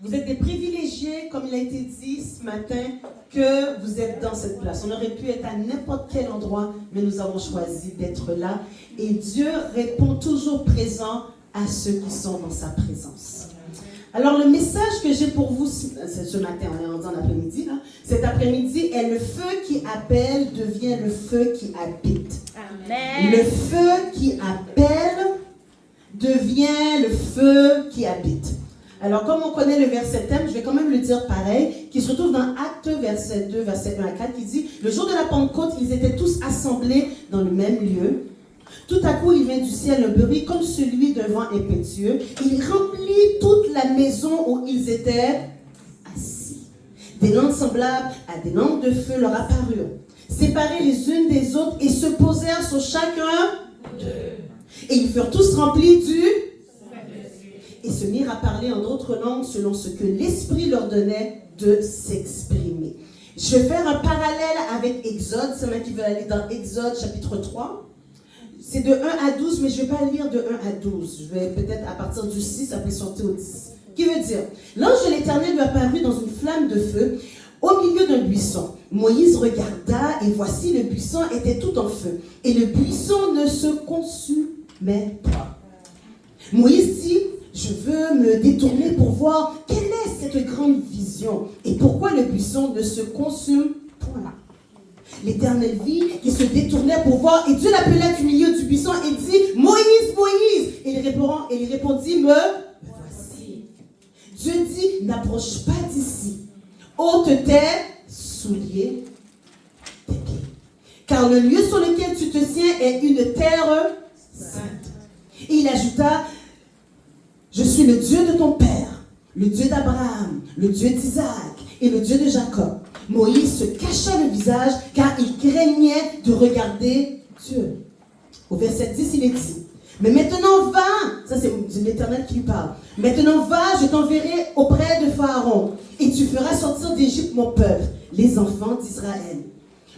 Vous êtes des privilégiés, comme il a été dit ce matin, que vous êtes dans cette place. On aurait pu être à n'importe quel endroit, mais nous avons choisi d'être là. Et Dieu répond toujours présent à ceux qui sont dans sa présence. Alors, le message que j'ai pour vous, c'est ce matin, on est rendu en après-midi, là. Cet après-midi est le feu qui appelle devient le feu qui habite. Amen. Le feu qui appelle devient le feu qui habite. Alors, comme on connaît le verset thème, je vais quand même le dire pareil, qui se trouve dans Actes verset 2, verset 1 à 4, qui dit « Le jour de la Pentecôte, ils étaient tous assemblés dans le même lieu. Tout à coup, il vient du ciel un bruit comme celui d'un vent impétueux. Il remplit toute la maison où ils étaient assis. Des langues semblables à des langues de feu leur apparurent, séparées les unes des autres, et se posèrent sur chacun d'eux. Et ils furent tous remplis du... et se mirent à parler en d'autres langues selon ce que l'Esprit leur donnait de s'exprimer. » Je vais faire un parallèle avec Exode. C'est moi qui veux aller dans Exode chapitre 3. C'est de 1 à 12, mais je ne vais pas lire de 1 à 12. Je vais peut-être à partir du 6, ça peut sortir au 10. Qui veut dire, l'ange de l'Éternel lui apparut dans une flamme de feu au milieu d'un buisson. Moïse regarda et voici le buisson était tout en feu. Et le buisson ne se consumait pas. Moïse dit, je veux me détourner pour voir quelle est cette grande vision et pourquoi le buisson ne se consume point. L'Éternel vit qu'il se détournait pour voir et Dieu l'appela du milieu du buisson et dit « Moïse, Moïse !» Et il répondit « Me voici !» Dieu dit « N'approche pas d'ici, ôte tes souliers, tes pieds, car le lieu sur lequel tu te tiens est une terre sainte. » Et il ajouta « Je suis le Dieu de ton père, le Dieu d'Abraham, le Dieu d'Isaac et le Dieu de Jacob. » Moïse se cacha le visage car il craignait de regarder Dieu. Au verset 10, il est dit, « Mais maintenant va, ça c'est l'Éternel qui lui parle, maintenant va, je t'enverrai auprès de Pharaon, et tu feras sortir d'Égypte mon peuple, les enfants d'Israël. »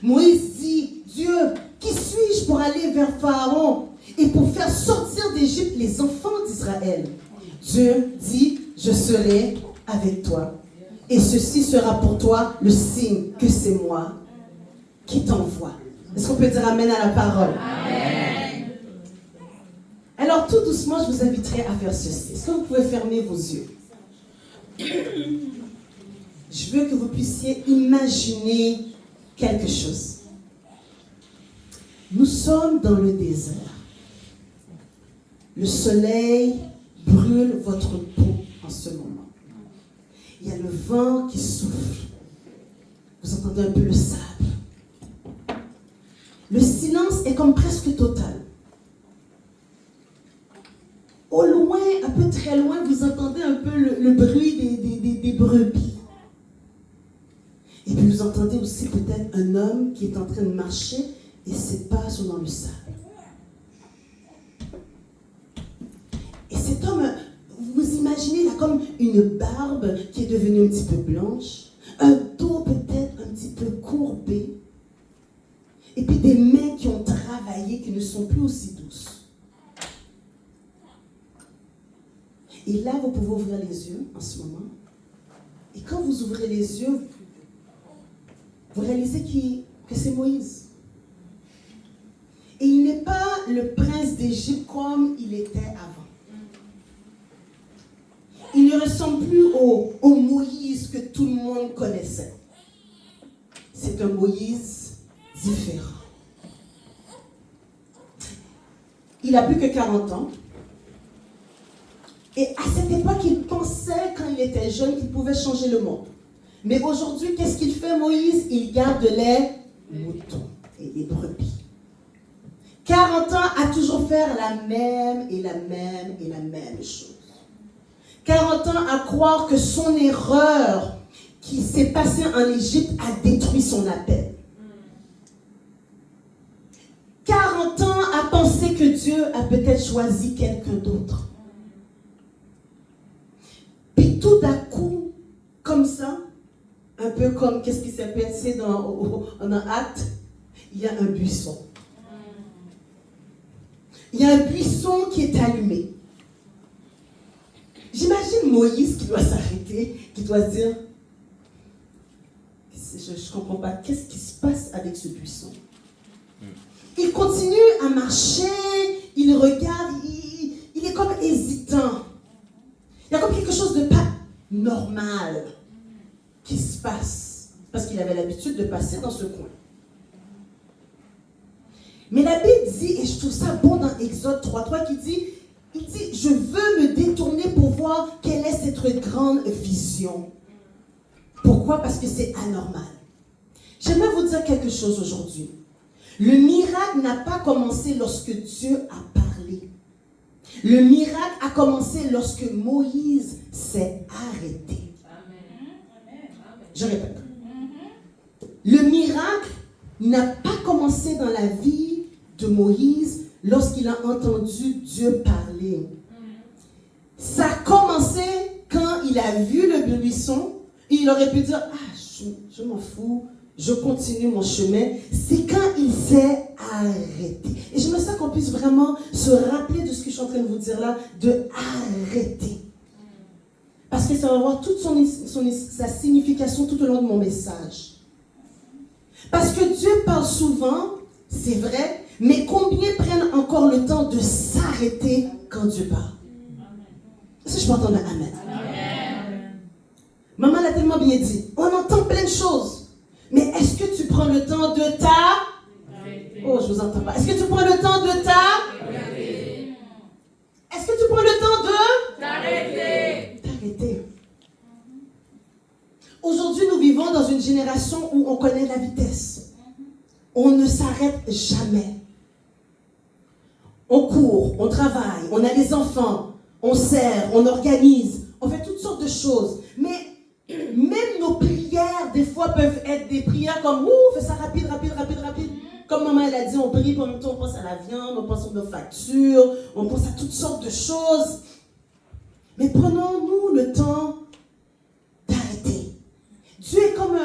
Moïse dit, « Dieu, qui suis-je pour aller vers Pharaon et pour faire sortir d'Égypte les enfants d'Israël? » Dieu dit, « Je serai avec toi. Et ceci sera pour toi le signe que c'est moi qui t'envoie. » Est-ce qu'on peut dire amen à la parole? Amen. Alors, tout doucement, je vous inviterai à faire ceci. Est-ce que vous pouvez fermer vos yeux? Je veux que vous puissiez imaginer quelque chose. Nous sommes dans le désert. Le soleil brûle votre peau en ce moment. Il y a le vent qui souffle. Vous entendez un peu le sable. Le silence est comme presque total. Au loin, un peu très loin, vous entendez un peu le bruit des brebis. Et puis vous entendez aussi peut-être un homme qui est en train de marcher et ses pas sont dans le sable. Et cet homme... Vous imaginez, il a comme une barbe qui est devenue un petit peu blanche, un dos peut-être un petit peu courbé, et puis des mains qui ont travaillé, qui ne sont plus aussi douces. Et là, vous pouvez ouvrir les yeux en ce moment. Et quand vous ouvrez les yeux, vous réalisez que c'est Moïse. Et il n'est pas le prince d'Égypte comme il était avant. Il ne ressemble plus au Moïse que tout le monde connaissait. C'est un Moïse différent. Il n'a plus que 40 ans. Et à cette époque, il pensait, quand il était jeune, qu'il pouvait changer le monde. Mais aujourd'hui, qu'est-ce qu'il fait, Moïse? Il garde les moutons et les brebis. 40 ans à toujours faire la même et la même et la même chose. 40 ans à croire que son erreur qui s'est passée en Égypte a détruit son appel. 40 ans à penser que Dieu a peut-être choisi quelqu'un d'autre. Puis tout à coup, comme ça, un peu comme qu'est-ce qui s'est passé dans Actes, il y a un buisson. Il y a un buisson qui est allumé. J'imagine J'imagine Moïse qui doit s'arrêter, qui doit se dire, je ne comprends pas, qu'est-ce qui se passe avec ce buisson? Il continue à marcher, il regarde, il est comme hésitant. Il y a comme quelque chose de pas normal qui se passe, parce qu'il avait l'habitude de passer dans ce coin. Mais la Bible dit, et je trouve ça bon dans Exode 3.3, il dit, je veux me détourner pour voir quelle est cette grande vision. Pourquoi? Parce que c'est anormal. J'aimerais vous dire quelque chose aujourd'hui. Le miracle n'a pas commencé lorsque Dieu a parlé. Le miracle a commencé lorsque Moïse s'est arrêté. Amen. Je répète. Le miracle n'a pas commencé dans la vie de Moïse lorsqu'il a entendu Dieu parler. Ça a commencé quand il a vu le buisson. Il aurait pu dire, je m'en fous, je continue mon chemin. C'est quand il s'est arrêté. Et j'aimerais ça qu'on puisse vraiment se rappeler de ce que je suis en train de vous dire là, de arrêter. Parce que ça va avoir toute sa signification tout au long de mon message. Parce que Dieu parle souvent, c'est vrai, mais combien prennent encore le temps de s'arrêter quand Dieu parle? Est-ce que je peux entendre un amen? Amen. Maman l'a tellement bien dit. On entend plein de choses. Mais est-ce que tu prends le temps de t'arrêter? Oh, je vous entends pas. Est-ce que tu prends le temps de t'arrêter? Est-ce que tu prends le temps de t'arrêter? Aujourd'hui, nous vivons dans une génération où on connaît la vitesse. On ne s'arrête jamais. On court, on travaille, on a les enfants, on sert, on organise, on fait toutes sortes de choses. Mais même nos prières, des fois, peuvent être des prières comme « fais ça rapide. » Comme maman elle a dit, on prie, puis en même temps, on pense à la viande, on pense à nos factures, on pense à toutes sortes de choses. Mais prenons-nous le temps d'arrêter. Dieu est comme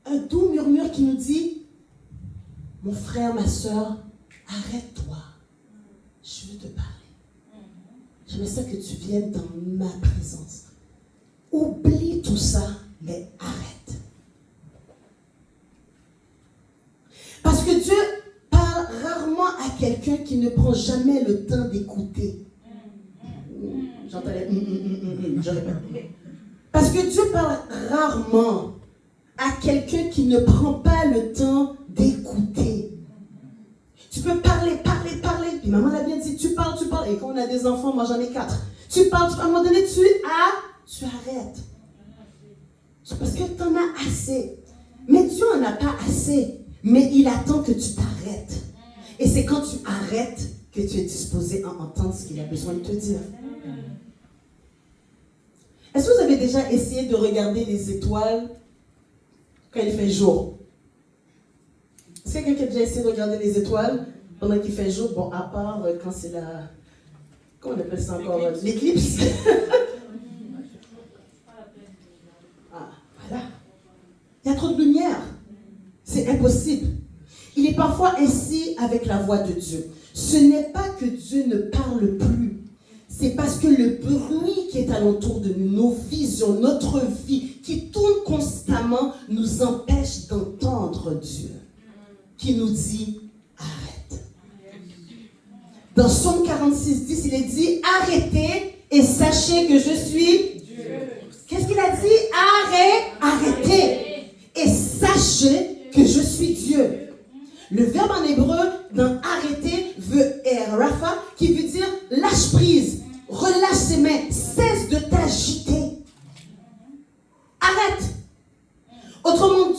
un doux murmure qui nous dit « Mon frère, ma soeur, arrête-toi. Je veux te parler. J'aimerais ça que tu viennes dans ma présence. Oublie tout ça, mais arrête. » Parce que Dieu parle rarement à quelqu'un qui ne prend jamais le temps d'écouter. J'entendais je répète. Parce que Dieu parle rarement à quelqu'un qui ne prend pas le temps d'écouter. Tu peux parler. Puis maman l'a bien dit, tu parles. Et quand on a des enfants, moi j'en ai 4. Tu parles, à un moment donné, tu arrêtes. C'est parce que tu en as assez. Mais Dieu n'en a pas assez. Mais il attend que tu t'arrêtes. Et c'est quand tu arrêtes que tu es disposé à entendre ce qu'il a besoin de te dire. Est-ce que vous avez déjà essayé de regarder les étoiles quand il fait jour? Est-ce qu'il y a quelqu'un qui a déjà essayé de regarder les étoiles pendant qu'il fait jour? Bon, à part quand c'est la... Comment on appelle ça encore? L'éclipse. Voilà. Il y a trop de lumière. C'est impossible. Il est parfois ainsi avec la voix de Dieu. Ce n'est pas que Dieu ne parle plus. C'est parce que le bruit qui est alentour de nous, nos visions, notre vie, qui tourne constamment, nous empêche d'entendre Dieu. Qui nous dit, arrête. Dans Psaume 46:10, il est dit, arrêtez et sachez que je suis Dieu. Qu'est-ce qu'il a dit? Arrêtez et sachez que je suis Dieu. Le verbe en hébreu dans arrêter veut rafa, qui veut dire lâche prise, relâche ses mains, cesse de t'agiter. Arrête. Autrement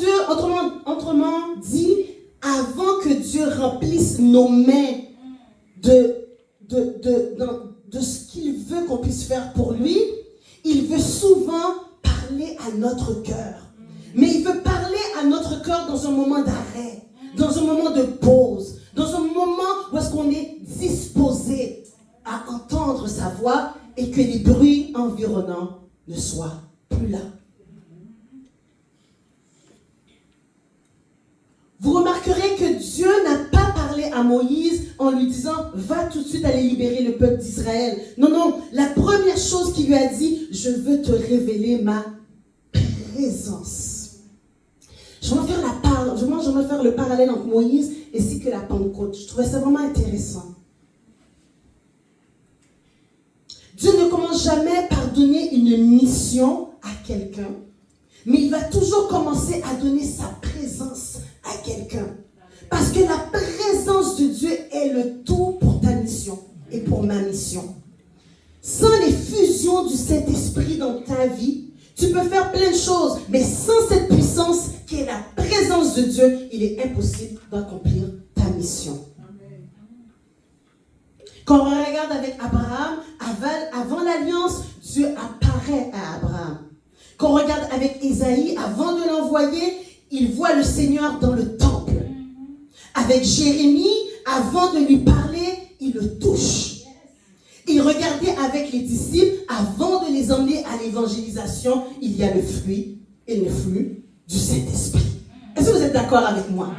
dit, avant que Dieu remplisse nos mains de ce qu'il veut qu'on puisse faire pour lui, il veut souvent parler à notre cœur. Mais il veut parler à notre cœur dans un moment d'arrêt, dans un moment de pause, dans un moment où est-ce qu'on est disposé à entendre sa voix et que les bruits environnants ne soient plus là. Vous remarquerez que Dieu n'a pas parlé à Moïse en lui disant « Va tout de suite aller libérer le peuple d'Israël ». Non, la première chose qu'il lui a dit « je veux te révéler ma présence. Je vais faire le parallèle entre Moïse ainsi que la Pentecôte. Je trouvais ça vraiment intéressant. Dieu ne commence jamais par donner une mission à quelqu'un, mais il va toujours commencer à donner sa présence à quelqu'un. Parce que la présence de Dieu est le tout pour ta mission et pour ma mission. Sans les fusions du Saint-Esprit dans ta vie, tu peux faire plein de choses, mais sans cette puissance qui est la présence de Dieu, il est impossible d'accomplir ta mission. Quand on regarde avec Abraham, avant l'alliance, Dieu apparaît à Abraham. Quand on regarde avec Ésaïe, avant de l'envoyer, il voit le Seigneur dans le temple. Avec Jérémie, avant de lui parler, il le touche. Et regardez avec les disciples, avant de les emmener à l'évangélisation, il y a le fruit et le flux du Saint-Esprit. Est-ce que vous êtes d'accord avec moi?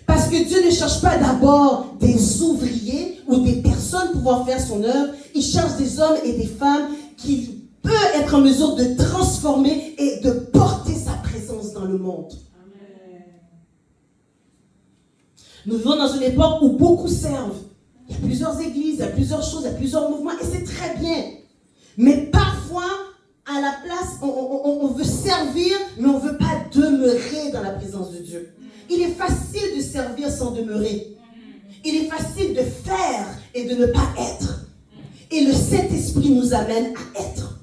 Parce que Dieu ne cherche pas d'abord des ouvriers ou des personnes pour pouvoir faire son œuvre. Il cherche des hommes et des femmes qui peuvent être en mesure de transformer et de porter sa présence dans le monde. Amen. Nous vivons dans une époque où beaucoup servent. Il y a plusieurs églises, il y a plusieurs choses, il y a plusieurs mouvements et c'est très bien. Mais parfois, à la place, on veut servir, mais on ne veut pas demeurer dans la présence de Dieu. Il est facile de servir sans demeurer. Il est facile de faire et de ne pas être. Et le Saint-Esprit nous amène à être.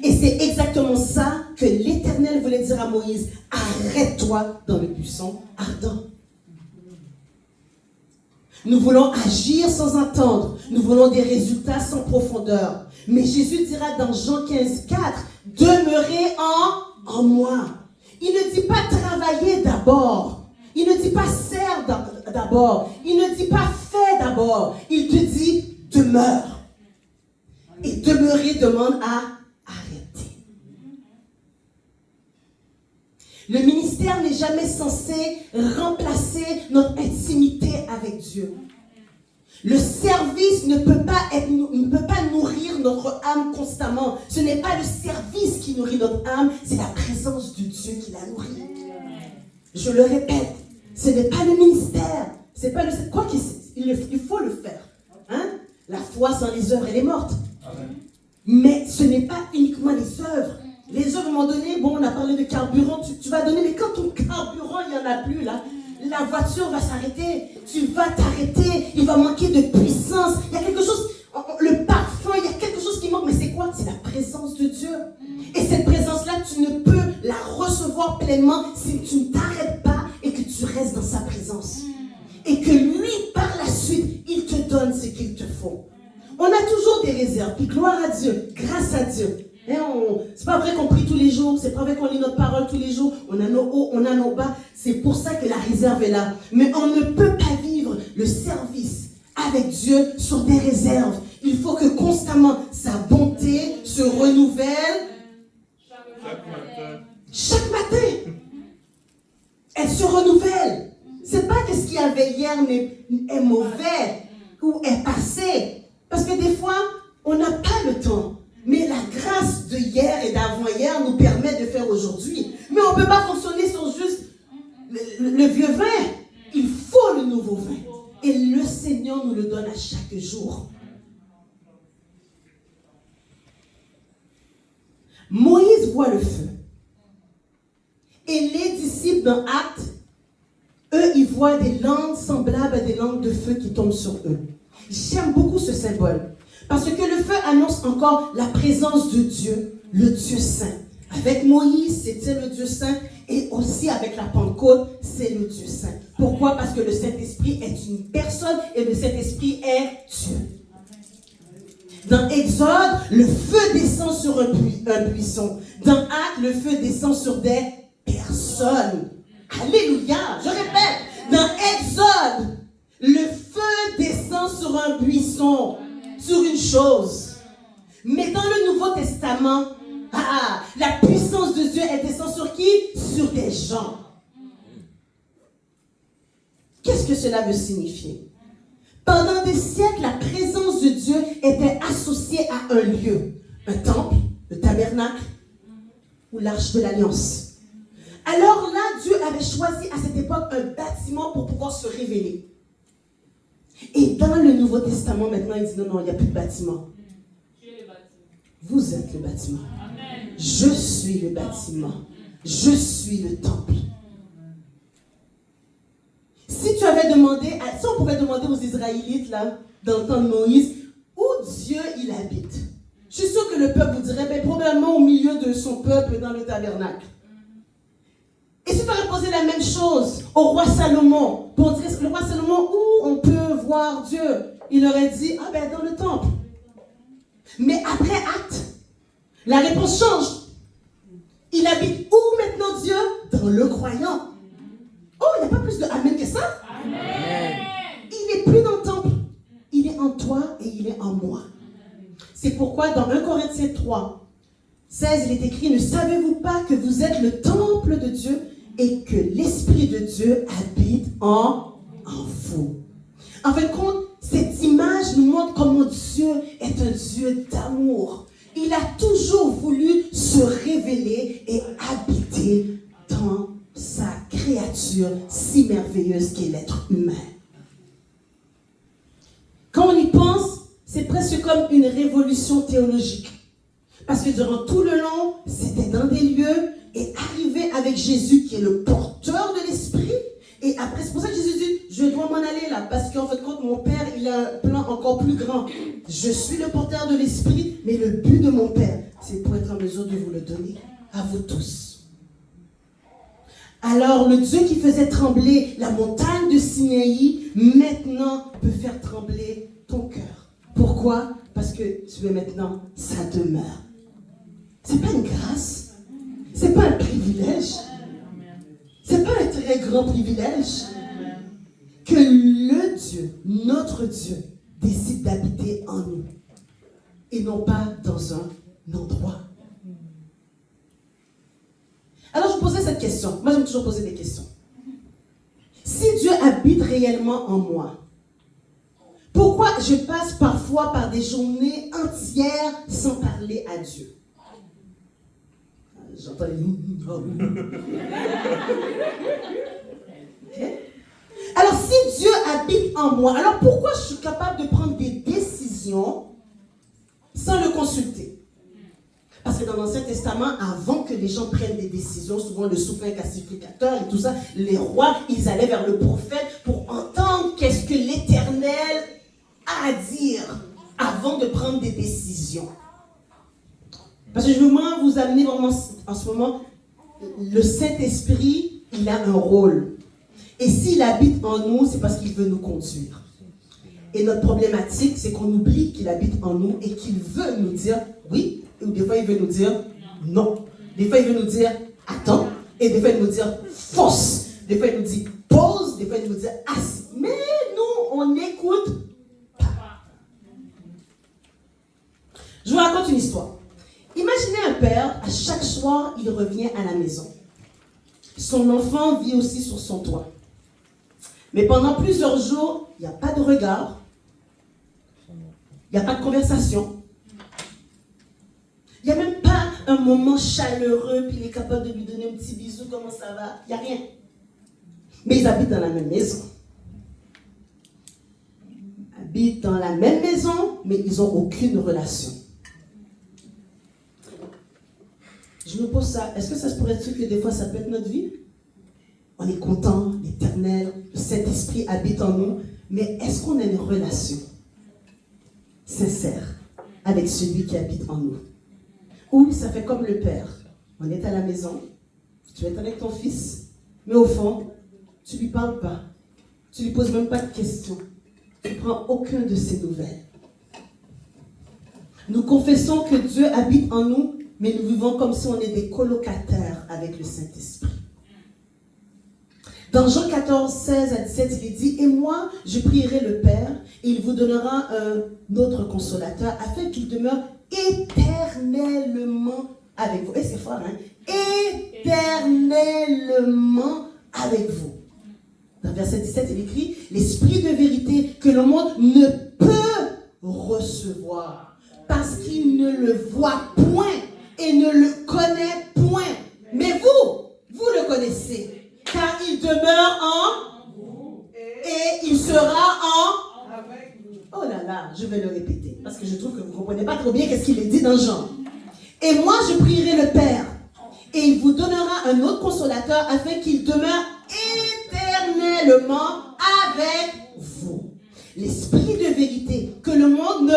Et c'est exactement ça que l'Éternel voulait dire à Moïse. Arrête-toi dans le buisson ardent. Nous voulons agir sans attendre. Nous voulons des résultats sans profondeur. Mais Jésus dira dans Jean 15, 4, demeurez en moi. Il ne dit pas travailler d'abord. Il ne dit pas sers d'abord. Il ne dit pas fais d'abord. Il te dit demeure. Et demeurer demande à arrêter. Le ministère n'est jamais censé remplacer notre intimité avec Dieu. Le service ne peut pas nourrir notre âme constamment. Ce n'est pas le service qui nourrit notre âme, c'est la présence de Dieu qui la nourrit. Je le répète, ce n'est pas le ministère. C'est pas le, quoi il faut le faire. Hein? La foi sans les œuvres, elle est morte. Amen. Mais ce n'est pas uniquement les œuvres. Les œuvres, à un moment donné, bon, on a parlé de carburant, tu vas donner, mais quand ton carburant, il n'y en a plus, là, la voiture va s'arrêter, tu vas t'arrêter, il va manquer de puissance, il y a quelque chose, le parfum, il y a quelque chose qui manque, mais c'est quoi? C'est la présence de Dieu. Et cette présence-là, tu ne peux la recevoir pleinement si tu ne t'arrêtes pas et que tu restes dans sa présence. Et que lui, par la suite, il te donne ce qu'il te faut. On a toujours des réserves, puis gloire à Dieu, grâce à Dieu. C'est pas vrai qu'on prie tous les jours, c'est pas vrai qu'on lit notre parole tous les jours, on a nos hauts, on a nos bas, c'est pour ça que la réserve est là. Mais on ne peut pas vivre le service avec Dieu sur des réserves. Il faut que constamment sa bonté se renouvelle chaque matin. Elle se renouvelle. C'est pas que ce qu'il y avait hier est mauvais ou est passé. Parce que des fois, on n'a pas le temps. Mais la grâce de hier et d'avant-hier nous permet de faire aujourd'hui. Mais on ne peut pas fonctionner sur juste le vieux vin. Il faut le nouveau vin. Et le Seigneur nous le donne à chaque jour. Moïse voit le feu. Et les disciples dans Actes, eux, ils voient des langues semblables à des langues de feu qui tombent sur eux. J'aime beaucoup ce symbole. Parce que le feu annonce encore la présence de Dieu, le Dieu saint. Avec Moïse, c'était le Dieu saint. Et aussi avec la Pentecôte, c'est le Dieu saint. Pourquoi? Parce que le Saint-Esprit est une personne et le Saint-Esprit est Dieu. Dans Exode, le feu descend sur un buisson. Dans Actes, le feu descend sur des personnes. Alléluia! Je répète, dans Exode, le feu descend sur un buisson, sur une chose. Mais dans le Nouveau Testament, la puissance de Dieu, elle descend sur qui? Sur des gens. Qu'est-ce que cela veut signifier? Pendant des siècles, la présence de Dieu était associée à un lieu. Un temple, le tabernacle ou l'arche de l'Alliance. Alors là, Dieu avait choisi à cette époque un bâtiment pour pouvoir se révéler. Et dans le Nouveau Testament, maintenant, il dit non, il n'y a plus de bâtiment. Vous êtes le bâtiment. Amen. Je suis le bâtiment. Je suis le temple. Si tu avais demandé, si on pouvait demander aux Israélites, là, dans le temps de Moïse, où Dieu il habite, je suis sûr que le peuple vous dirait, ben, probablement au milieu de son peuple dans le tabernacle. Et si tu aurais posé la même chose au roi Salomon, pour dire le roi Salomon, où on peut voir Dieu, il aurait dit, ah ben dans le temple. Mais après Acte, la réponse change. Il habite où maintenant Dieu? Dans le croyant. Oh, il n'y a pas plus de amen que ça? Amen. Il n'est plus dans le temple. Il est en toi et il est en moi. C'est pourquoi dans 1 Corinthiens 3, 16, il est écrit, ne savez-vous pas que vous êtes le temple de Dieu et que l'Esprit de Dieu habite en vous? En fin de compte, cette image nous montre comment Dieu est un Dieu d'amour. Il a toujours voulu se révéler et habiter dans sa créature si merveilleuse qu'est l'être humain. Quand on y pense, c'est presque comme une révolution théologique. Parce que durant tout le long, c'était dans des lieux et arrivé avec Jésus qui est le porteur de l'esprit. Et après, c'est pour ça que Jésus dit, je dois m'en aller là, parce qu'en fait, mon Père, il a un plan encore plus grand. Je suis le porteur de l'esprit, mais le but de mon Père, c'est pour être en mesure de vous le donner à vous tous. Alors, le Dieu qui faisait trembler la montagne de Sinaï, maintenant peut faire trembler ton cœur. Pourquoi? Parce que tu es maintenant sa demeure. C'est pas une grâce, c'est pas un privilège. C'est pas un très grand privilège que le Dieu, notre Dieu, décide d'habiter en nous et non pas dans un endroit. Alors je vous posais cette question. Moi j'aime toujours poser des questions. Si Dieu habite réellement en moi, pourquoi je passe parfois par des journées entières sans parler à Dieu? J'entends les okay. Alors, si Dieu habite en moi, alors pourquoi je suis capable de prendre des décisions sans le consulter? Parce que dans l'Ancien Testament, avant que les gens prennent des décisions, souvent le souverain classificateur et tout ça, les rois, ils allaient vers le prophète pour entendre qu'est-ce que l'Éternel a à dire avant de prendre des décisions. Parce que je veux vraiment vous amener vraiment en ce moment, le Saint-Esprit, il a un rôle. Et s'il habite en nous, c'est parce qu'il veut nous conduire. Et notre problématique, c'est qu'on oublie qu'il habite en nous et qu'il veut nous dire oui, ou des fois il veut nous dire non. Des fois il veut nous dire attends, et des fois il veut nous dire fonce. Des fois il nous dit pause, des fois il nous dit assis. Mais nous, on n'écoute pas. Je vous raconte une histoire. Imaginez un père, à chaque soir, il revient à la maison. Son enfant vit aussi sur son toit. Mais pendant plusieurs jours, il n'y a pas de regard, il n'y a pas de conversation. Il n'y a même pas un moment chaleureux, puis il est capable de lui donner un petit bisou, comment ça va? Il n'y a rien. Mais ils habitent dans la même maison. Ils habitent dans la même maison, mais ils n'ont aucune relation. Je me pose ça, est-ce que ça se pourrait être que des fois ça peut être notre vie? On est content, l'Éternel, le Saint-Esprit habite en nous, mais est-ce qu'on a une relation sincère avec celui qui habite en nous? Ou ça fait comme le Père, on est à la maison, tu es avec ton fils, mais au fond, tu ne lui parles pas, tu ne lui poses même pas de questions, tu ne prends aucun de ses nouvelles. Nous confessons que Dieu habite en nous, mais nous vivons comme si on est des colocataires avec le Saint-Esprit. Dans Jean 14, 16 à 17, il est dit, « Et moi, je prierai le Père, et il vous donnera un autre consolateur, afin qu'il demeure éternellement avec vous. » Et c'est fort, hein? Éternellement avec vous. Dans verset 17, il écrit, l'esprit de vérité que le monde ne peut recevoir parce qu'il ne le voit point et ne le connaît point. Mais vous le connaissez, car il demeure en vous et il sera en avec vous. Oh là là, je vais le répéter parce que je trouve que vous ne comprenez pas trop bien qu'est-ce qu'il est dit dans Jean. Et moi je prierai le Père et il vous donnera un autre consolateur afin qu'il demeure éternellement avec vous. L'esprit de vérité que le monde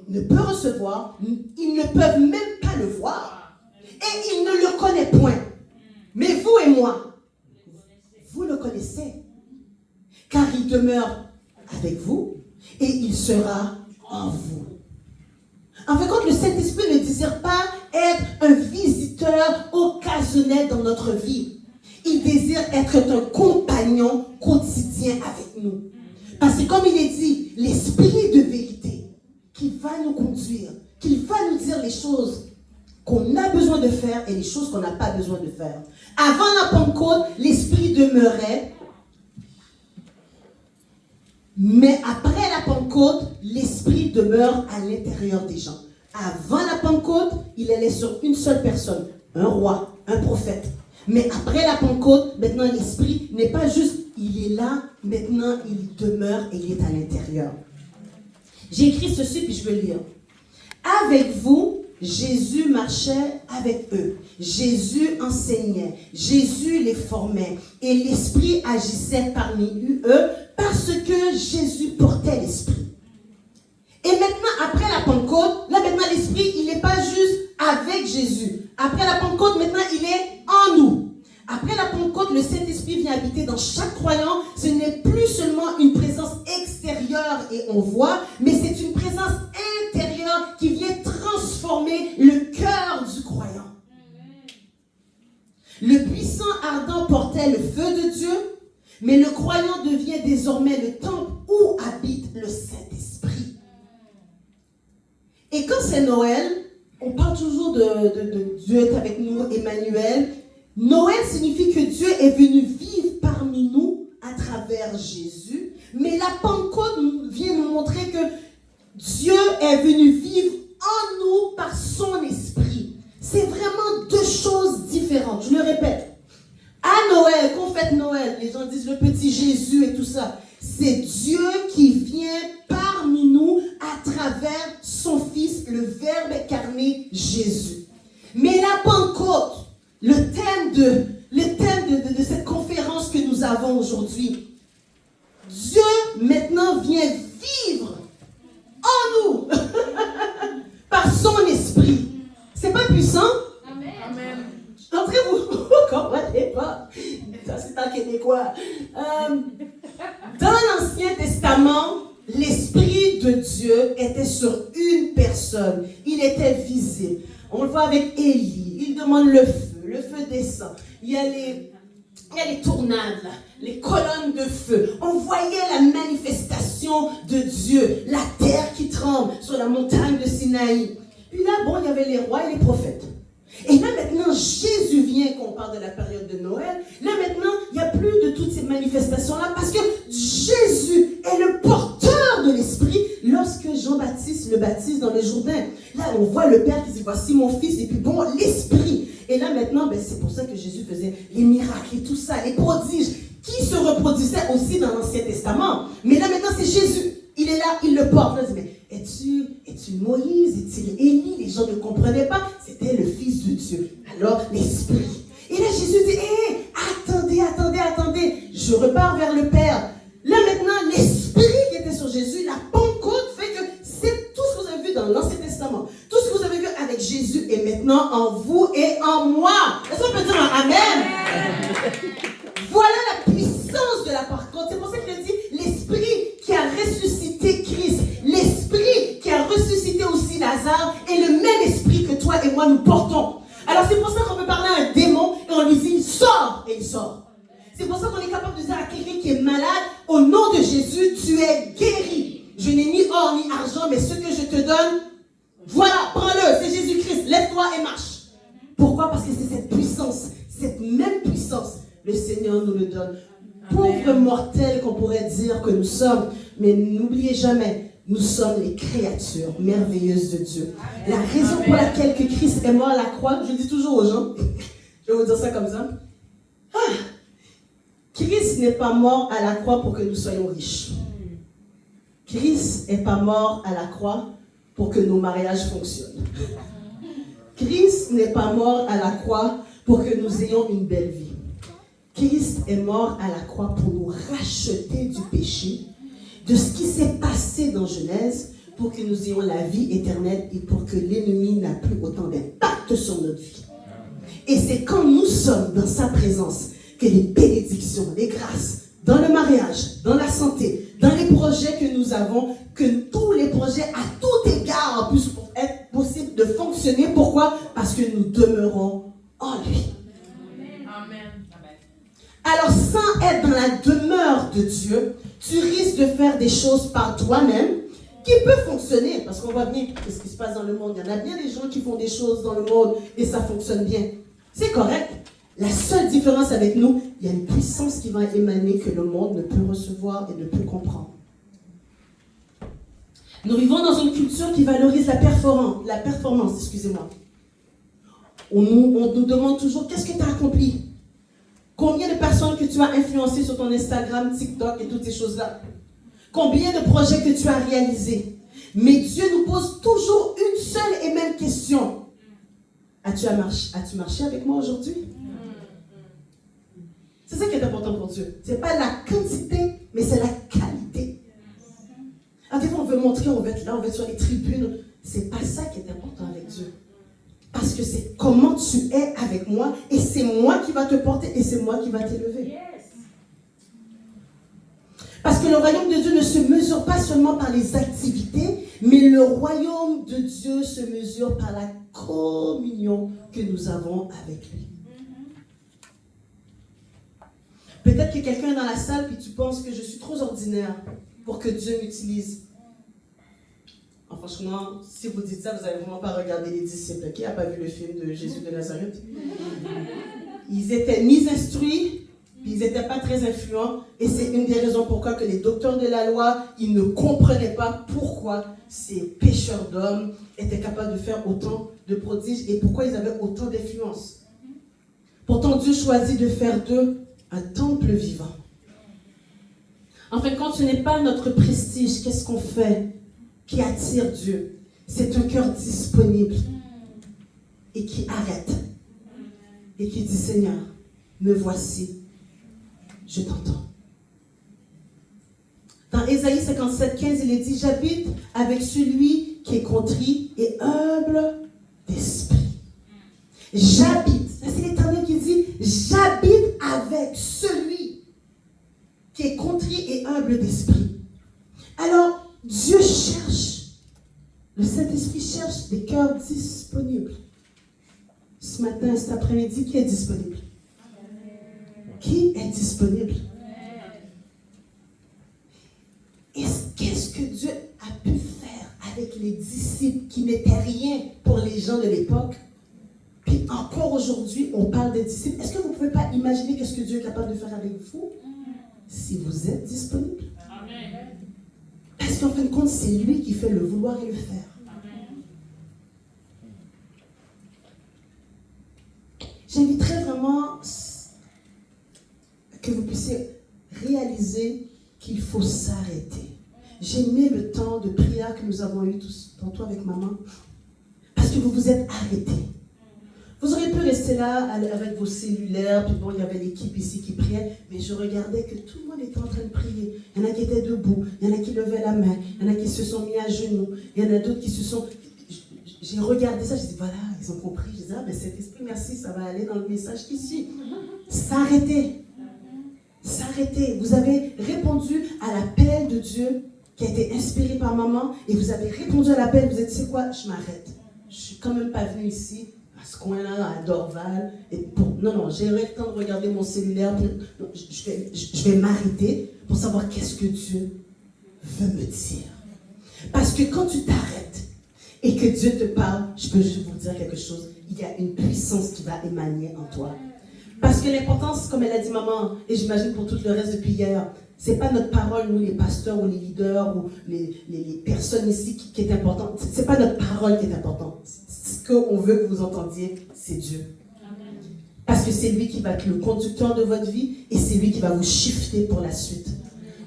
ne peut recevoir, ils ne peuvent même pas le voir et ils ne le connaissent point. Mais vous et moi, vous le connaissez, car il demeure avec vous et il sera en vous. En fait, quand le Saint-Esprit ne désire pas être un visiteur occasionnel dans notre vie, il désire être un compagnon quotidien avec nous. Parce que comme il est dit, l'esprit de vérité qui va nous conduire, qui va nous dire les choses qu'on a besoin de faire et les choses qu'on n'a pas besoin de faire. Avant la Pentecôte, l'esprit demeurait, mais après la Pentecôte, l'esprit demeure à l'intérieur des gens. Avant la Pentecôte, il allait sur une seule personne, un roi, un prophète. Mais après la Pentecôte, maintenant l'esprit n'est pas juste, il est là, maintenant il demeure et il est à l'intérieur. J'ai écrit ceci, puis je vais lire. Avec vous, Jésus marchait avec eux. Jésus enseignait. Jésus les formait. Et l'Esprit agissait parmi eux parce que Jésus portait l'Esprit. Et maintenant, après la Pentecôte, là maintenant l'Esprit, il n'est pas juste avec Jésus. Après la Pentecôte, maintenant il est en nous. Après la Pentecôte, le Saint-Esprit vient habiter dans chaque croyant. Ce n'est plus seulement une présence extérieure et on voit, mais c'est une présence intérieure qui vient transformer le cœur du croyant. Le puissant ardent portait le feu de Dieu, mais le croyant devient désormais le temple où habite le Saint-Esprit. Et quand c'est Noël, on parle toujours de Dieu est avec nous, Emmanuel. Noël signifie que Dieu est venu vivre parmi nous à travers Jésus, mais la Pentecôte vient nous montrer que Dieu est venu vivre en nous par son esprit. C'est vraiment deux choses différentes. Je le répète. À Noël, qu'on fête Noël, les gens disent le petit Jésus et tout ça. C'est Dieu qui vient parmi nous à travers son Fils, le Verbe incarné, Jésus. Mais la Pentecôte, le thème de cette conférence que nous avons aujourd'hui, Dieu maintenant vient vivre en nous par son esprit. C'est pas puissant? Amen. Entrez-vous. Comprenez pas. Ça c'est un québécois. Dans l'Ancien Testament, l'Esprit de Dieu était sur une personne. Il était visible. On le voit avec Élie. Il demande le feu descend. Il y a les tournades, là, les colonnes de feu. On voyait la manifestation de Dieu, la terre qui tremble sur la montagne de Sinaï. Puis là, bon, il y avait les rois et les prophètes. Et là maintenant, Jésus vient, qu'on parle de la période de Noël. Là maintenant, il n'y a plus de toutes ces manifestations-là parce que Jésus est le porteur de l'Esprit lorsque Jean-Baptiste le baptise dans le Jourdain. Là, on voit le Père qui dit, voici mon Fils, et puis bon, l'Esprit. Et là maintenant, c'est pour ça que Jésus faisait les miracles et tout ça, les prodiges, qui se reproduisaient aussi dans l'Ancien Testament. Mais là maintenant, c'est Jésus. Il est là, il le porte. Là, il dit, mais es-tu Moïse? Est-il Élie? Les gens ne comprenaient pas. C'était le Fils de Dieu. Alors, l'Esprit. Et là, Jésus dit, attendez. Je repars vers le Père. Là, maintenant, l'Esprit qui était sur Jésus, la Pentecôte fait que c'est tout ce que vous avez vu dans l'Ancien Testament. Tout ce que vous avez vu avec Jésus est maintenant en vous et en moi. Est-ce qu'on peut dire un Amen? Voilà la puissance de la Pentecôte. C'est pour ça qu'il a dit, l'Esprit qui a ressuscité Christ, l'Esprit qui a ressuscité aussi Lazare est le même Esprit que toi et moi nous portons. Alors c'est pour ça qu'on peut parler à un démon et on lui dit sors et il sort. C'est pour ça qu'on est capable de dire à quelqu'un qui est malade, au nom de Jésus, tu es guéri. Je n'ai ni or ni argent, mais ce que je te donne, voilà, prends-le, c'est Jésus-Christ, lève-toi et marche. Pourquoi? Parce que c'est cette puissance, cette même puissance, le Seigneur nous le donne. Pauvres mortels qu'on pourrait dire que nous sommes. Mais n'oubliez jamais, nous sommes les créatures merveilleuses de Dieu. La raison pour laquelle que Christ est mort à la croix, je dis toujours aux gens, je vais vous dire ça comme ça. Christ n'est pas mort à la croix pour que nous soyons riches. Christ n'est pas mort à la croix pour que nos mariages fonctionnent. Christ n'est pas mort à la croix pour que nous ayons une belle vie. Christ est mort à la croix pour nous racheter du péché, de ce qui s'est passé dans Genèse, pour que nous ayons la vie éternelle et pour que l'ennemi n'a plus autant d'impact sur notre vie. Et c'est quand nous sommes dans sa présence que les bénédictions, les grâces, dans le mariage, dans la santé, dans les projets que nous avons, que tous les projets à tout égard en plus pour être possible de fonctionner. Pourquoi? Parce que nous demeurons en lui. Amen. Alors, sans être dans la demeure de Dieu, tu risques de faire des choses par toi-même qui peuvent fonctionner. Parce qu'on voit bien ce qui se passe dans le monde. Il y en a bien des gens qui font des choses dans le monde et ça fonctionne bien. C'est correct. La seule différence avec nous, il y a une puissance qui va émaner que le monde ne peut recevoir et ne peut comprendre. Nous vivons dans une culture qui valorise la performance, excusez-moi. On nous demande toujours, qu'est-ce que tu as accompli? Combien de personnes que tu as influencées sur ton Instagram, TikTok et toutes ces choses-là? Combien de projets que tu as réalisés? Mais Dieu nous pose toujours une seule et même question. As-tu marché avec moi aujourd'hui? C'est ça qui est important pour Dieu. Ce n'est pas la quantité, mais c'est la qualité. Alors, des fois, on veut montrer, on veut être là, on veut être sur les tribunes. Ce n'est pas ça qui est important avec Dieu. Parce que c'est comment tu es avec moi, et c'est moi qui va te porter, et c'est moi qui va t'élever. Parce que le royaume de Dieu ne se mesure pas seulement par les activités, mais le royaume de Dieu se mesure par la communion que nous avons avec lui. Peut-être que quelqu'un est dans la salle et tu penses que je suis trop ordinaire pour que Dieu m'utilise. Franchement, si vous dites ça, vous n'avez vraiment pas regardé les disciples. Qui n'a pas vu le film de Jésus de Nazareth? Ils étaient ni instruits, ils n'étaient pas très influents. Et c'est une des raisons pourquoi que les docteurs de la loi, ils ne comprenaient pas pourquoi ces pécheurs d'hommes étaient capables de faire autant de prodiges et pourquoi ils avaient autant d'influence. Pourtant, Dieu choisit de faire d'eux un temple vivant. En fait, quand ce n'est pas notre prestige, qu'est-ce qu'on fait qui attire Dieu? C'est un cœur disponible et qui arrête et qui dit, Seigneur, me voici, je t'entends. Dans Ésaïe 57, 15, il est dit, j'habite avec celui qui est contrit et humble d'esprit. J'habite, c'est l'Éternel qui dit, j'habite avec celui qui est contrit et humble d'esprit. Alors, Dieu cherche, le Saint-Esprit cherche des cœurs disponibles. Ce matin, cet après-midi, qui est disponible? Qui est disponible? Et qu'est-ce que Dieu a pu faire avec les disciples qui n'étaient rien pour les gens de l'époque? Puis encore aujourd'hui, on parle des disciples. Est-ce que vous ne pouvez pas imaginer qu'est-ce que Dieu est capable de faire avec vous si vous êtes disponible? Amen. Parce qu'en fin de compte, c'est lui qui fait le vouloir et le faire. Amen. J'inviterais vraiment que vous puissiez réaliser qu'il faut s'arrêter. J'ai aimé le temps de prière que nous avons eu tous tantôt avec maman, parce que vous vous êtes arrêtés. Vous auriez pu rester là avec vos cellulaires, puis bon, il y avait l'équipe ici qui priait, mais je regardais que tout le monde était en train de prier. Il y en a qui étaient debout, il y en a qui levaient la main, il y en a qui se sont mis à genoux, il y en a d'autres qui se sont... J'ai regardé ça, j'ai dit, voilà, ils ont compris. Je dis, ah, mais cet esprit, merci, ça va aller dans le message qui suit. S'arrêter. S'arrêter. Vous avez répondu à l'appel de Dieu qui a été inspiré par maman, et vous avez répondu à l'appel, vous êtes, tu sais quoi, je m'arrête. Je ne suis quand même pas venue ici, à ce coin-là, à Dorval. Non, j'ai le temps de regarder mon cellulaire. Non, je vais m'arrêter pour savoir qu'est-ce que Dieu veut me dire. Parce que quand tu t'arrêtes et que Dieu te parle, je peux juste vous dire quelque chose. Il y a une puissance qui va émaner en toi. Parce que l'importance, comme elle a dit maman, et j'imagine pour tout le reste depuis hier, c'est pas notre parole, nous les pasteurs ou les leaders ou les personnes ici qui est importante. C'est pas notre parole qui est importante. Ce qu'on veut que vous entendiez, c'est Dieu. Parce que c'est lui qui va être le conducteur de votre vie et c'est lui qui va vous shifter pour la suite.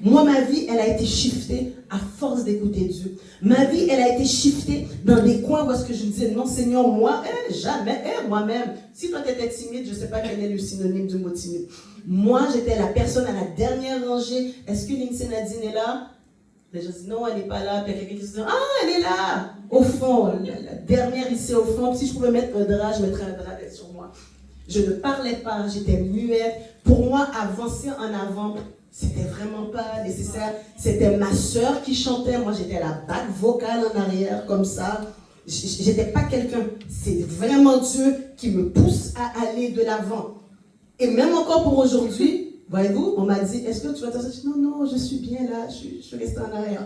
Moi, ma vie, elle a été shiftée à force d'écouter Dieu. Ma vie, elle a été shiftée dans des coins où est-ce que je me disais, non Seigneur, moi, jamais, moi-même. Si toi, tu étais timide, je ne sais pas quel est le synonyme du mot timide. Moi, j'étais la personne à la dernière rangée. Est-ce que Lindsay Nadine est là? Les gens disent, non, elle n'est pas là. Puis il y a quelqu'un qui se dit, ah, elle est là. Au fond, la dernière ici au fond. Puis si je pouvais mettre un drap, je mettrais un drap sur moi. Je ne parlais pas, j'étais muette. Pour moi, avancer en avant, c'était vraiment pas nécessaire. C'était ma sœur qui chantait. Moi, j'étais la back vocale en arrière, comme ça. J'étais pas quelqu'un. C'est vraiment Dieu qui me pousse à aller de l'avant. Et même encore pour aujourd'hui, voyez-vous, on m'a dit, est-ce que tu vas t'asseoir? Je dis, non, je suis bien là, je suis restée en arrière.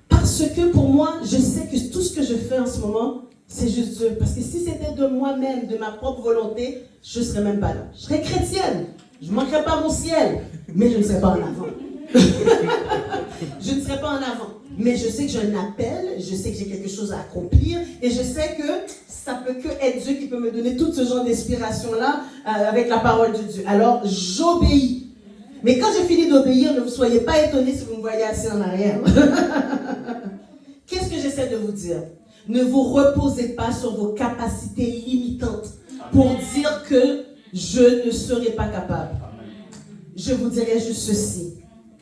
Parce que pour moi, je sais que tout ce que je fais en ce moment, c'est juste Dieu. Parce que si c'était de moi-même, de ma propre volonté, je ne serais même pas là. Je serais chrétienne. Je ne manquerais pas mon ciel. Mais je ne serais pas en avant. Je ne serais pas en avant. Mais je sais que j'ai un appel. Je sais que j'ai quelque chose à accomplir. Et je sais que ça peut que être Dieu qui peut me donner tout ce genre d'inspiration-là avec la parole de Dieu. Alors, j'obéis. Mais quand j'ai fini d'obéir, ne vous soyez pas étonnés si vous me voyez assis en arrière. Qu'est-ce que j'essaie de vous dire? Ne vous reposez pas sur vos capacités limitantes pour dire que je ne serai pas capable. Je vous dirais juste ceci.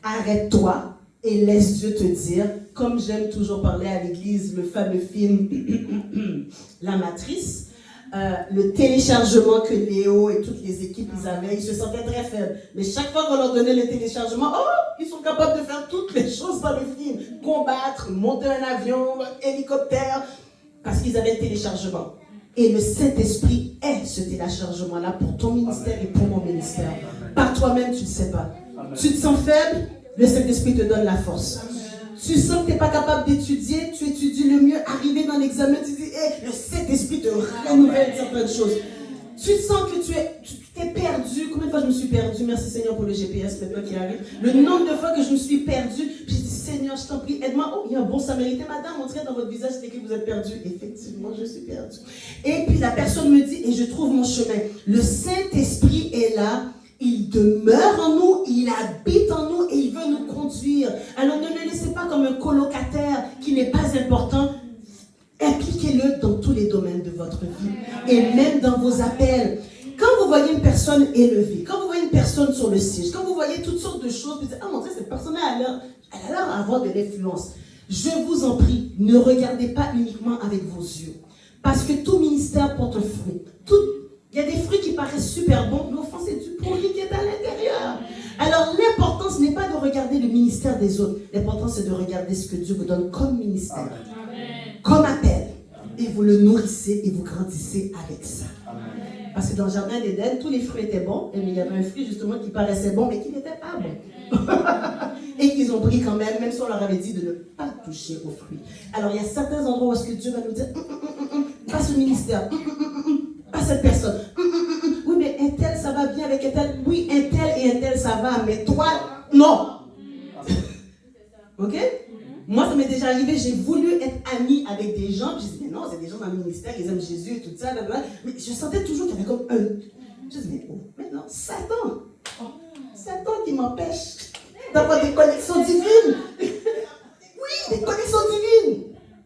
Arrête-toi et laisse Dieu te dire, comme j'aime toujours parler à l'église, le fameux film La Matrice, le téléchargement que Léo et toutes les équipes ils avaient, ils se sentaient très faibles. Mais chaque fois qu'on leur donnait le téléchargement, ils sont capables de faire toutes les choses dans le film. Combattre, monter un avion, hélicoptère, parce qu'ils avaient le téléchargement. Et le Saint-Esprit est ce téléchargement-là pour ton ministère et pour mon ministère. Par toi-même, tu ne sais pas. Tu te sens faible, le Saint-Esprit te donne la force. Tu sens que tu n'es pas capable d'étudier, tu étudies le mieux, arrivé dans l'examen, tu dis, le Saint-Esprit te renouvelle certaines choses. Tu sens que tu t'es perdu. Combien de fois je me suis perdue? Merci Seigneur pour le GPS maintenant qui arrive. Le nombre de fois que je me suis perdue, puis je dis, Seigneur, je t'en prie, aide-moi. Oh, il y a un bon samaritain. Madame, montrez dans votre visage, c'est écrit que vous êtes perdu. Effectivement, je suis perdue. Et puis la personne me dit, et je trouve mon chemin. Le Saint-Esprit est là. Il demeure en nous, il habite en nous et il veut nous conduire. Alors ne le laissez pas comme un colocataire qui n'est pas important. Impliquez-le dans tous les domaines de votre vie et même dans vos appels. Quand vous voyez une personne élevée, quand vous voyez une personne sur le siège, quand vous voyez toutes sortes de choses, vous dites, ah mon Dieu, cette personne elle a l'air d'avoir de l'influence. Je vous en prie, ne regardez pas uniquement avec vos yeux. Parce que tout ministère porte un fruit. Il y a des fruits qui paraissent super bons, mais au fond, c'est du pourri qui est à l'intérieur. Alors, l'important, ce n'est pas de regarder le ministère des autres. L'important, c'est de regarder ce que Dieu vous donne comme ministère, Amen. Comme appel. Et vous le nourrissez et vous grandissez avec ça. Amen. Parce que dans le jardin d'Éden, tous les fruits étaient bons, mais il y avait un fruit, justement, qui paraissait bon, mais qui n'était pas bon. Et qu'ils ont pris quand même si on leur avait dit de ne pas toucher aux fruits. Alors, il y a certains endroits où est-ce que Dieu va nous dire, pas ce ministère, pas cette personne. Oui, mais un tel, ça va bien avec un tel. Oui, un tel et un tel, ça va, mais toi, non. Ok? Moi, ça m'est déjà arrivé, j'ai voulu être amie avec des gens, puis je dis, mais non, c'est des gens dans le ministère, ils aiment Jésus et tout ça, blablabla. Mais je sentais toujours qu'il y avait comme un. Je dis, mais non, Satan. Satan qui m'empêche d'avoir des connexions divines. Oui, des connexions divines.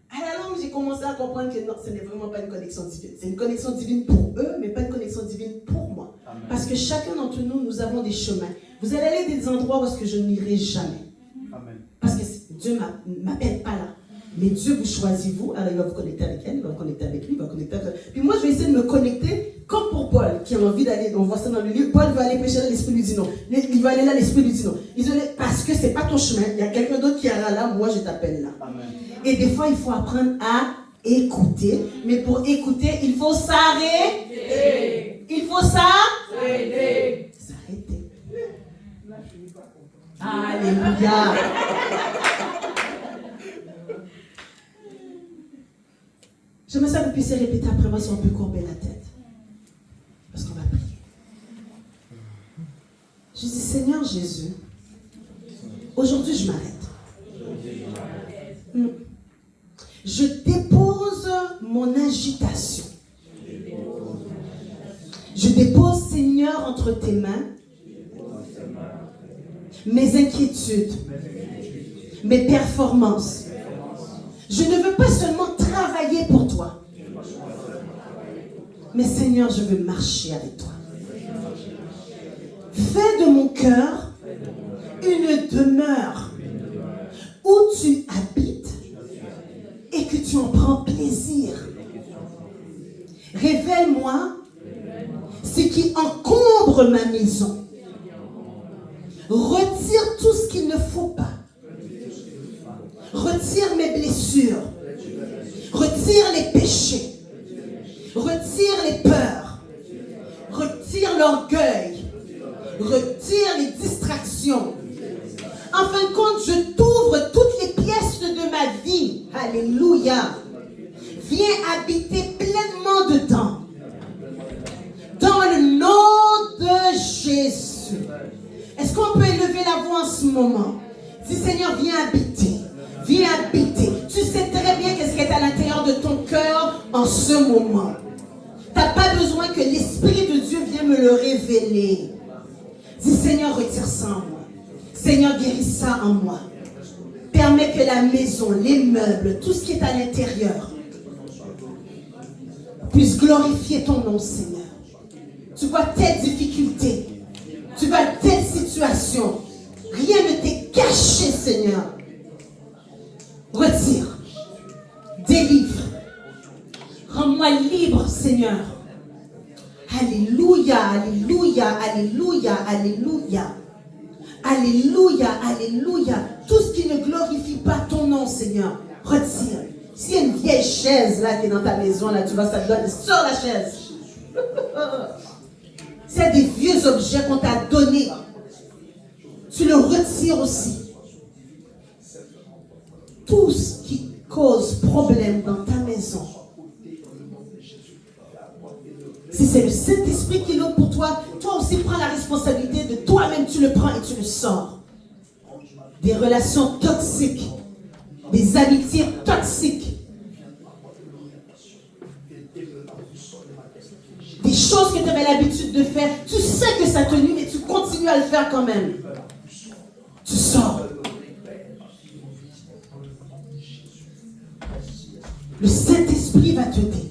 À la longue, j'ai commencé à comprendre que non, ce n'est vraiment pas une connexion divine. C'est une connexion divine pour eux, mais pas une connexion divine pour moi. Amen. Parce que chacun d'entre nous, nous avons des chemins. Vous allez aller des endroits où est-ce que je n'irai jamais. Amen. Parce que Dieu ne m'appelle pas là. Mais Dieu vous choisit, vous. Alors il va vous connecter avec elle, il va vous connecter avec lui, il va vous connecter avec elle. Puis moi, je vais essayer de me connecter, comme pour Paul, qui a envie d'aller, on voit ça dans le livre. Paul veut aller prêcher là, l'Esprit lui dit non. Il va aller là, l'Esprit lui dit non. Parce que c'est pas ton chemin. Il y a quelqu'un d'autre qui ira là, moi je t'appelle là. Amen. Et des fois, il faut apprendre à écouter. Mais pour écouter, il faut s'arrêter. Il faut s'arrêter. S'arrêter. Alléluia. J'aimerais ça que vous puissiez répéter après moi si on peut courber la tête. Jésus, aujourd'hui je m'arrête. Je dépose mon agitation. Je dépose, Seigneur, entre tes mains mes inquiétudes, mes performances. Je ne veux pas seulement travailler pour toi, mais Seigneur, je veux marcher avec toi. Fais de mon cœur une demeure où tu habites et que tu en prends plaisir. Révèle-moi ce qui encombre ma maison. Retire tout ce qu'il ne faut pas. Retire mes blessures. Retire les péchés. Retire les peurs. Retire l'orgueil. Retire les distractions. En fin de compte, je t'ouvre toutes les pièces de ma vie. Alléluia. Viens habiter pleinement dedans. Dans le nom de Jésus. Est-ce qu'on peut élever la voix en ce moment? Dis, Seigneur, viens habiter. Viens habiter. Tu sais très bien qu'est-ce qui est à l'intérieur de ton cœur en ce moment. Tu n'as pas besoin que l'Esprit de Dieu vienne me le révéler. Dis, Seigneur, retire ça en moi. Seigneur, guéris ça en moi. Permets que la maison, les meubles, tout ce qui est à l'intérieur puisse glorifier ton nom, Seigneur. Tu vois telle difficulté. Tu vois telle situation. Rien ne t'est caché, Seigneur. Retire. Délivre. Rends-moi libre, Seigneur. Alléluia, alléluia, alléluia, alléluia. Alléluia, alléluia. Tout ce qui ne glorifie pas ton nom, Seigneur, retire. S'il y a une vieille chaise là qui est dans ta maison, là, tu vas ça te donne, sors la chaise. S'il y a des vieux objets qu'on t'a donnés, tu le retires aussi. Tout ce qui cause problème dans ta maison, si c'est le Saint-Esprit qui l'ouvre pour toi, toi aussi prends la responsabilité de toi-même, tu le prends et tu le sors. Des relations toxiques, des amitiés toxiques, des choses que tu avais l'habitude de faire, tu sais que ça te nuit, mais tu continues à le faire quand même. Tu sors. Le Saint-Esprit va te dire.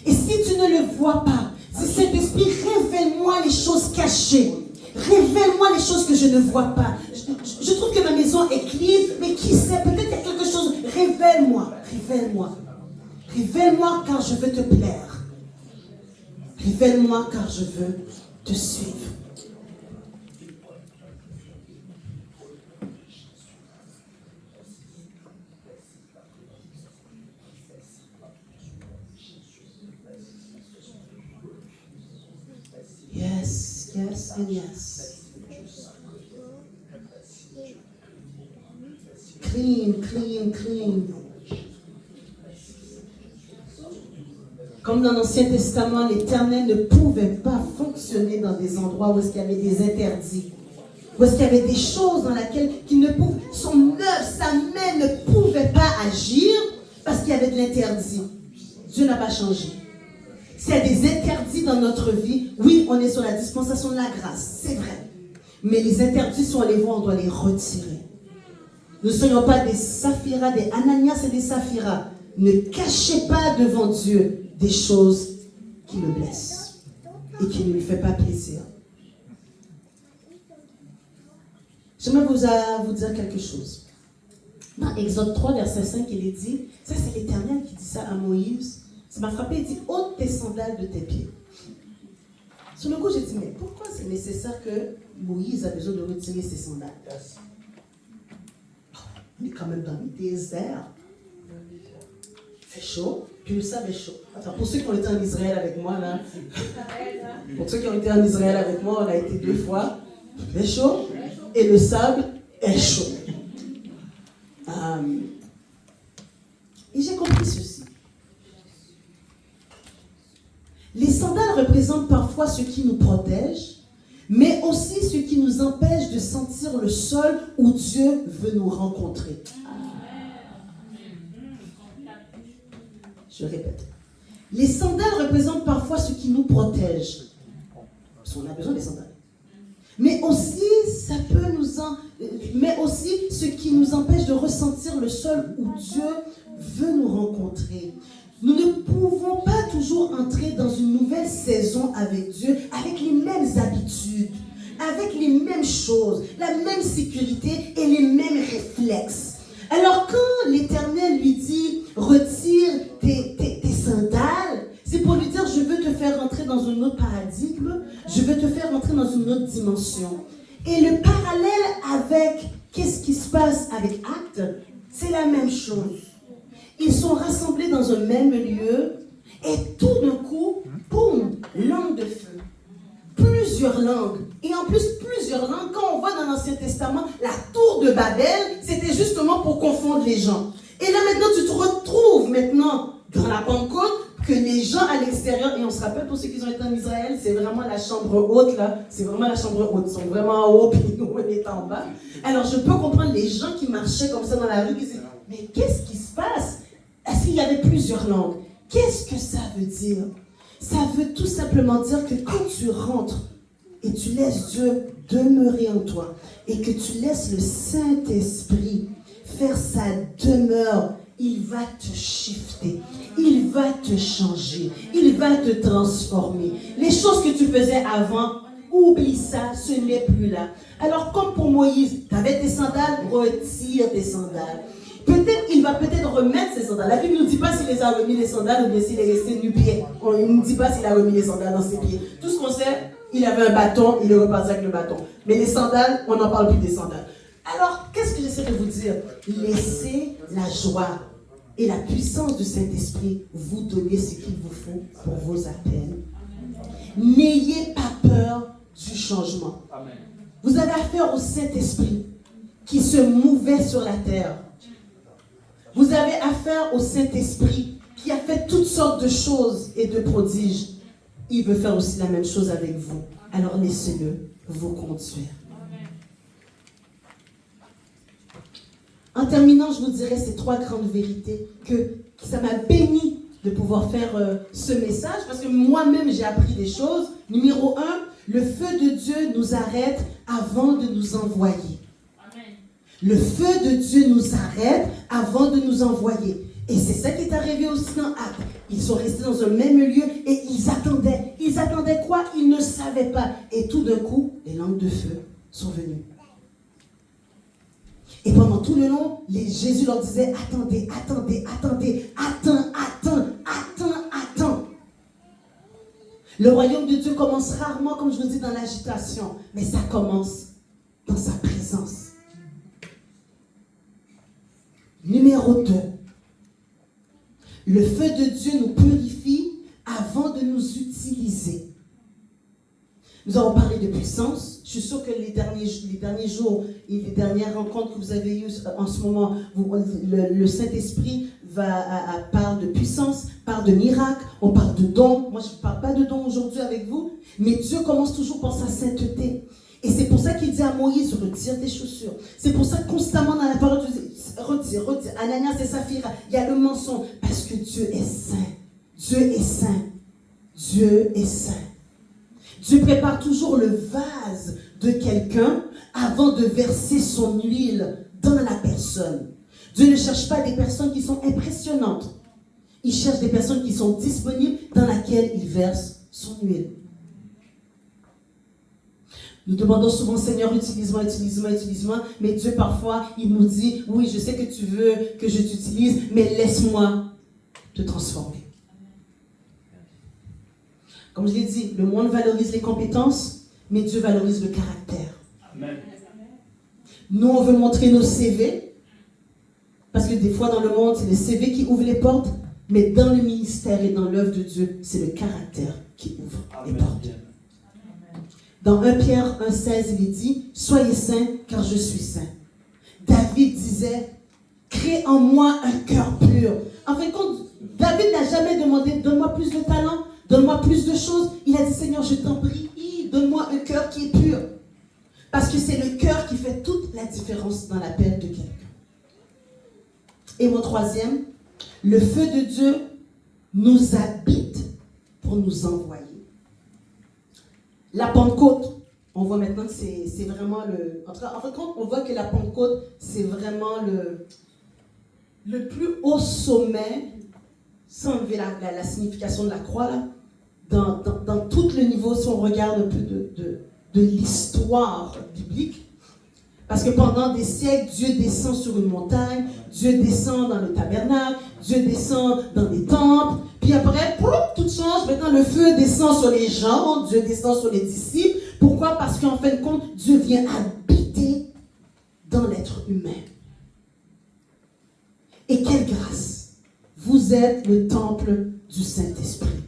Et si tu ne le vois pas, si Saint-Esprit, révèle-moi les choses cachées. Révèle-moi les choses que je ne vois pas. Je trouve que ma maison est clean, mais qui sait, peut-être il y a quelque chose. Révèle-moi, révèle-moi. Révèle-moi car je veux te plaire. Révèle-moi car je veux te suivre. Yes, yes, and yes. Clean, clean, clean. Comme dans l'Ancien Testament, l'Éternel ne pouvait pas fonctionner dans des endroits où il y avait des interdits. Où est-ce qu'il y avait des choses dans lesquelles qu'il ne pouvait, son œuvre, sa main ne pouvait pas agir parce qu'il y avait de l'interdit. Dieu n'a pas changé. S'il y a des interdits dans notre vie, oui, on est sur la dispensation de la grâce, c'est vrai. Mais les interdits, si on les voit, on doit les retirer. Nous ne soyons pas des Saphiras, des Ananias et des Saphiras. Ne cachez pas devant Dieu des choses qui le blessent et qui ne lui font pas plaisir. J'aimerais vous dire quelque chose. Dans Exode 3, verset 5, il est dit, ça c'est l'Éternel qui dit ça à Moïse. Ça m'a frappé, il dit, ôte tes sandales de tes pieds. Sur le coup, j'ai dit, mais pourquoi c'est nécessaire que Moïse a besoin de retirer ses sandales? On est quand même dans le désert. Il fait chaud, puis le sable est chaud. Alors, pour ceux qui ont été en Israël avec moi, là, pour ceux qui ont été en Israël avec moi, on a été 2 fois. Il fait chaud et le sable est chaud. Et j'ai compris ceci. Les sandales représentent parfois ce qui nous protège, mais aussi ce qui nous empêche de sentir le sol où Dieu veut nous rencontrer. Je répète. Les sandales représentent parfois ce qui nous protège. Parce qu'on a besoin des sandales. Mais aussi, mais aussi ce qui nous empêche de ressentir le sol où Dieu veut nous rencontrer. Nous ne pouvons pas toujours entrer dans une nouvelle saison avec Dieu avec les mêmes habitudes, avec les mêmes choses, la même sécurité et les mêmes réflexes. Alors quand l'Éternel lui dit « retire tes sandales », c'est pour lui dire « je veux te faire rentrer dans un autre paradigme, je veux te faire rentrer dans une autre dimension ». Et le parallèle avec qu'est-ce qui se passe avec Actes, c'est la même chose. Ils sont rassemblés dans un même lieu et tout d'un coup, boum, langue de feu. Plusieurs langues. Et en plus, plusieurs langues. Quand on voit dans l'Ancien Testament, la tour de Babel, c'était justement pour confondre les gens. Et là maintenant, tu te retrouves maintenant dans la Pentecôte que les gens à l'extérieur, et on se rappelle pour ceux qui ont été en Israël, c'est vraiment la chambre haute là, c'est vraiment la chambre haute. Ils sont vraiment en haut, puis nous on est en bas. Alors je peux comprendre les gens qui marchaient comme ça dans la rue, qui disaient, mais qu'est-ce qui se passe? Est-ce qu'il y avait plusieurs langues? Qu'est-ce que ça veut dire? Ça veut tout simplement dire que quand tu rentres et tu laisses Dieu demeurer en toi et que tu laisses le Saint-Esprit faire sa demeure, il va te shifter, il va te changer, il va te transformer. Les choses que tu faisais avant, oublie ça, ce n'est plus là. Alors comme pour Moïse, tu avais tes sandales, retire tes sandales. Peut-être, il va peut-être remettre ses sandales. La Bible ne nous dit pas s'il les a remis les sandales ou bien s'il est resté nu-pied. Il ne nous dit pas s'il a remis les sandales dans ses pieds. Tout ce qu'on sait, il avait un bâton, il est reparti avec le bâton. Mais les sandales, on n'en parle plus des sandales. Alors, qu'est-ce que j'essaie de vous dire? Laissez la joie et la puissance du Saint-Esprit vous donner ce qu'il vous faut pour vos appels. N'ayez pas peur du changement. Amen. Vous avez affaire au Saint-Esprit qui se mouvait sur la terre. Vous avez affaire au Saint-Esprit qui a fait toutes sortes de choses et de prodiges. Il veut faire aussi la même chose avec vous. Alors laissez-le vous conduire. En terminant, je vous dirai ces 3 grandes vérités que ça m'a béni de pouvoir faire ce message parce que moi-même j'ai appris des choses. Numéro 1, le feu de Dieu nous arrête avant de nous envoyer. Le feu de Dieu nous arrête avant de nous envoyer. Et c'est ça qui est arrivé aussi dans Actes. Ils sont restés dans un même lieu et ils attendaient. Ils attendaient quoi? Ils ne savaient pas. Et tout d'un coup, les langues de feu sont venues. Et pendant tout le long, Jésus leur disait, attendez, attendez, attendez, attends. Le royaume de Dieu commence rarement, comme je vous dis, dans l'agitation. Mais ça commence dans sa présence. Numéro 2. Le feu de Dieu nous purifie avant de nous utiliser. Nous avons parlé de puissance. Je suis sûre que les derniers jours et les dernières rencontres que vous avez eues en ce moment, le Saint-Esprit parle de puissance, parle de miracles, on parle de dons. Moi, je ne parle pas de dons aujourd'hui avec vous, mais Dieu commence toujours par sa sainteté. Et c'est pour ça qu'il dit à Moïse, retire tes chaussures. C'est pour ça que constamment dans la parole, retire. Ananias et Saphira, il y a le mensonge. Parce que Dieu est saint. Dieu est saint. Dieu est saint. Dieu prépare toujours le vase de quelqu'un avant de verser son huile dans la personne. Dieu ne cherche pas des personnes qui sont impressionnantes. Il cherche des personnes qui sont disponibles dans laquelle il verse son huile. Nous demandons souvent, Seigneur, utilise-moi, mais Dieu parfois, il nous dit, oui, je sais que tu veux que je t'utilise, mais laisse-moi te transformer. Comme je l'ai dit, le monde valorise les compétences, mais Dieu valorise le caractère. Amen. Nous, on veut montrer nos CV, parce que des fois dans le monde, c'est les CV qui ouvrent les portes, mais dans le ministère et dans l'œuvre de Dieu, c'est le caractère qui ouvre les portes. Dans 1 Pierre 1,16, il est dit, « Soyez saints, car je suis saint. » David disait, « Crée en moi un cœur pur. » En fait, quand David n'a jamais demandé, « Donne-moi plus de talent, donne-moi plus de choses. » Il a dit, « Seigneur, je t'en prie, donne-moi un cœur qui est pur. » Parce que c'est le cœur qui fait toute la différence dans l'appel de quelqu'un. Et mon troisième, le feu de Dieu nous habite pour nous envoyer. La Pentecôte, on voit maintenant que c'est vraiment le... En fait, on voit que la Pentecôte, c'est vraiment le plus haut sommet, sans enlever la signification de la croix, là, dans tout le niveau, si on regarde un peu de l'histoire biblique. Parce que pendant des siècles, Dieu descend sur une montagne, Dieu descend dans le tabernacle, Dieu descend dans les temples, puis après, tout change. Maintenant, le feu descend sur les gens, Dieu descend sur les disciples. Pourquoi? Parce qu'en fin de compte, Dieu vient habiter dans l'être humain. Et quelle grâce! Vous êtes le temple du Saint-Esprit.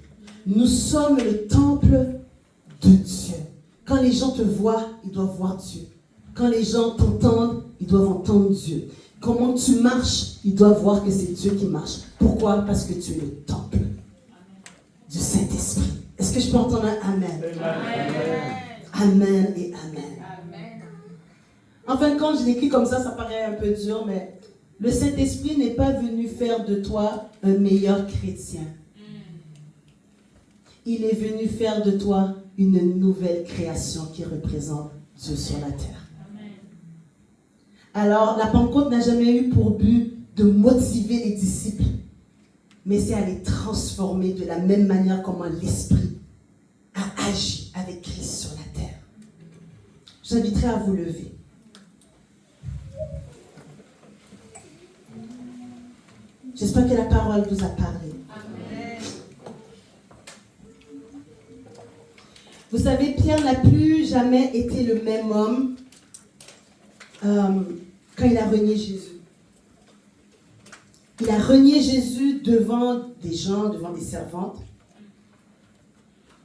Nous sommes le temple de Dieu. Quand les gens te voient, ils doivent voir Dieu. Quand les gens t'entendent, ils doivent entendre Dieu. Comment tu marches, ils doivent voir que c'est Dieu qui marche. Pourquoi? Parce que tu es le temple du Saint-Esprit. Est-ce que je peux entendre un Amen? Amen et Amen. En fin de compte, je l'écris comme ça paraît un peu dur, mais le Saint-Esprit n'est pas venu faire de toi un meilleur chrétien. Il est venu faire de toi une nouvelle création qui représente Dieu sur la terre. Alors, la Pentecôte n'a jamais eu pour but de motiver les disciples, mais c'est à les transformer de la même manière comment l'Esprit a agi avec Christ sur la terre. J'inviterai à vous lever. J'espère que la parole vous a parlé. Amen. Vous savez, Pierre n'a plus jamais été le même homme quand il a renié Jésus. Il a renié Jésus devant des gens, devant des servantes.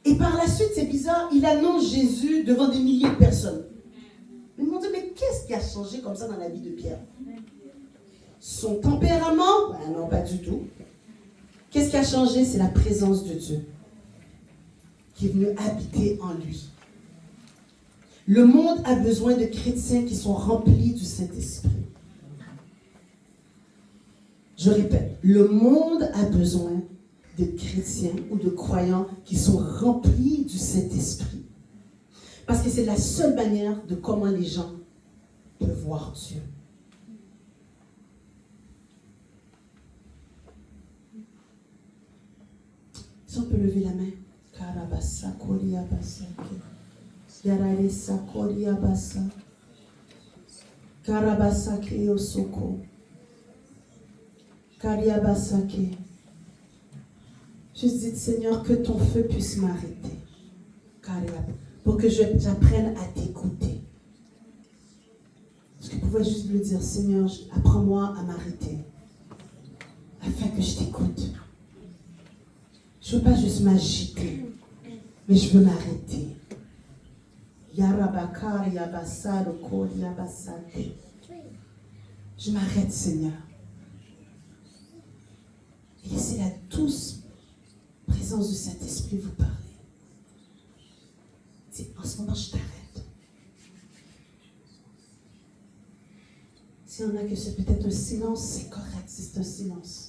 Et par la suite, c'est bizarre, il annonce Jésus devant des milliers de personnes. Ils m'ont dit, mais qu'est-ce qui a changé comme ça dans la vie de Pierre? Son tempérament? Ben non, pas du tout. Qu'est-ce qui a changé? C'est la présence de Dieu qui est venue habiter en lui. Le monde a besoin de chrétiens qui sont remplis du Saint-Esprit. Je répète, le monde a besoin de chrétiens ou de croyants qui sont remplis du Saint-Esprit. Parce que c'est la seule manière de comment les gens peuvent voir Dieu. Si on peut lever la main. Karabasa, Koriabasa, Yararesa, Koriabasa, Karabasa, Keosoko, Kariabasa, Ke. Juste dites, Seigneur, que ton feu puisse m'arrêter. Pour que j'apprenne à t'écouter. Est-ce que vous pouvez juste me dire, Seigneur, apprends-moi à m'arrêter. Afin que je t'écoute. Je ne veux pas juste m'agiter, mais je veux m'arrêter. Je m'arrête, Seigneur. Et laissez la douce présence du Saint-Esprit vous parler. En ce moment, je t'arrête. S'il y en a que c'est peut-être un silence, c'est correct si c'est un silence.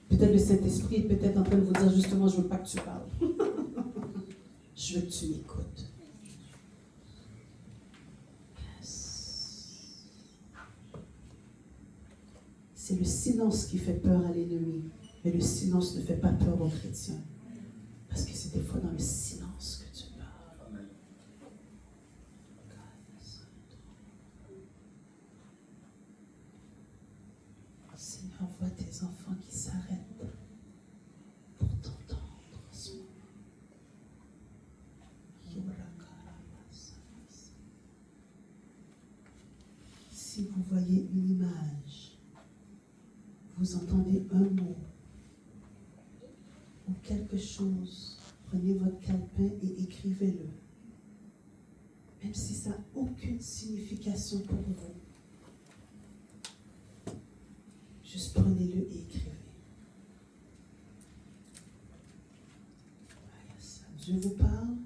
Peut-être le Saint-Esprit est peut-être en train de vous dire justement, je ne veux pas que tu parles. Je veux que tu m'écoutes. Yes. C'est le silence qui fait peur à l'ennemi. Mais le silence ne fait pas peur aux chrétiens. Parce que c'est des fois dans le silence que tu parles. Seigneur, vois tes enfants qui s'arrêtent pour t'entendre en ce moment. Si vous voyez une image, vous entendez un mot ou quelque chose, prenez votre calepin et écrivez-le. Même si ça n'a aucune signification pour vous. Juste prenez-le et écrivez. Dieu vous parle.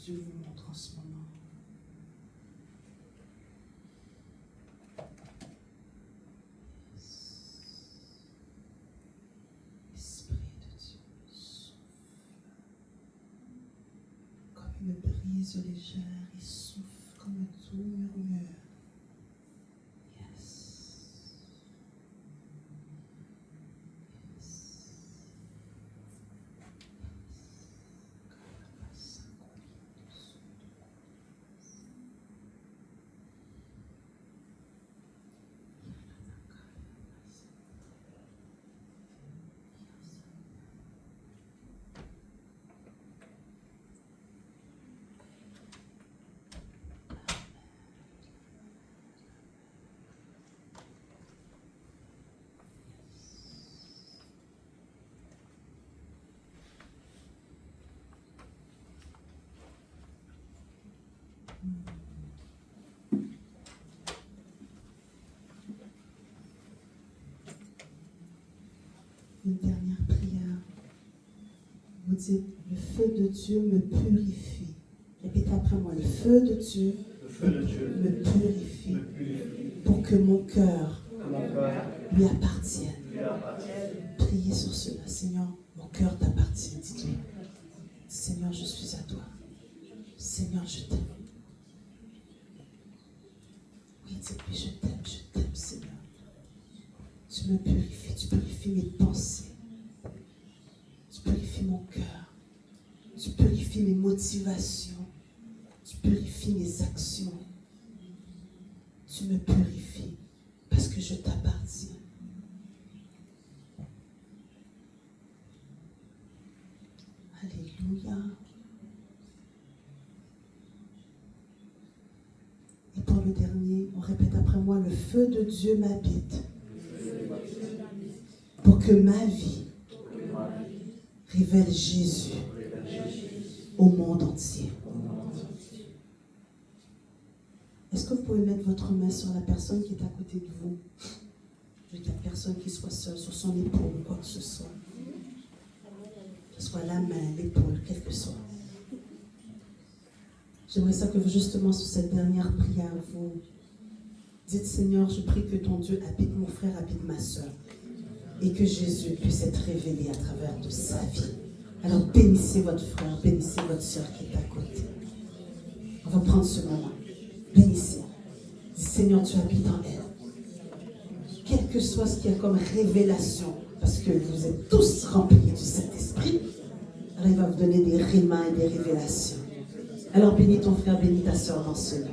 Dieu vous montre en ce moment. Esprit de Dieu, souffle. Comme une brise légère, il souffle comme un doux murmure. Une dernière prière. Vous dites, le feu de Dieu me purifie. Répétez après moi, le feu de Dieu, me purifie pour que mon cœur lui appartienne. Priez sur cela. Seigneur, mon cœur t'appartient. Dites-lui, Seigneur, je suis à toi. Seigneur, je t'aime. Oui, dites-lui, je t'aime, Seigneur. Tu me purifies, tu purifies mes pensées. Tu purifies mon cœur. Tu purifies mes motivations. Tu purifies mes actions. Tu me purifies parce que je t'appartiens. Alléluia. Et pour le dernier, on répète après moi, le feu de Dieu m'habite. Pour que ma vie révèle Jésus au monde entier. Est-ce que vous pouvez mettre votre main sur la personne qui est à côté de vous? Je veux que la personne qui soit seule, sur son épaule, quoi que ce soit. Que ce soit la main, l'épaule, quel que soit. J'aimerais ça que vous, justement, sur cette dernière prière, vous dites, Seigneur, je prie que ton Dieu habite mon frère, habite ma soeur. Et que Jésus puisse être révélé à travers de sa vie. Alors bénissez votre frère, bénissez votre soeur qui est à côté. On va prendre ce moment. Bénissez. Dis, Seigneur, tu habites en elle. Quel que soit ce qu'il y a comme révélation, parce que vous êtes tous remplis du Saint-Esprit, alors il va vous donner des rémas et des révélations. Alors bénis ton frère, bénis ta soeur dans ce nom.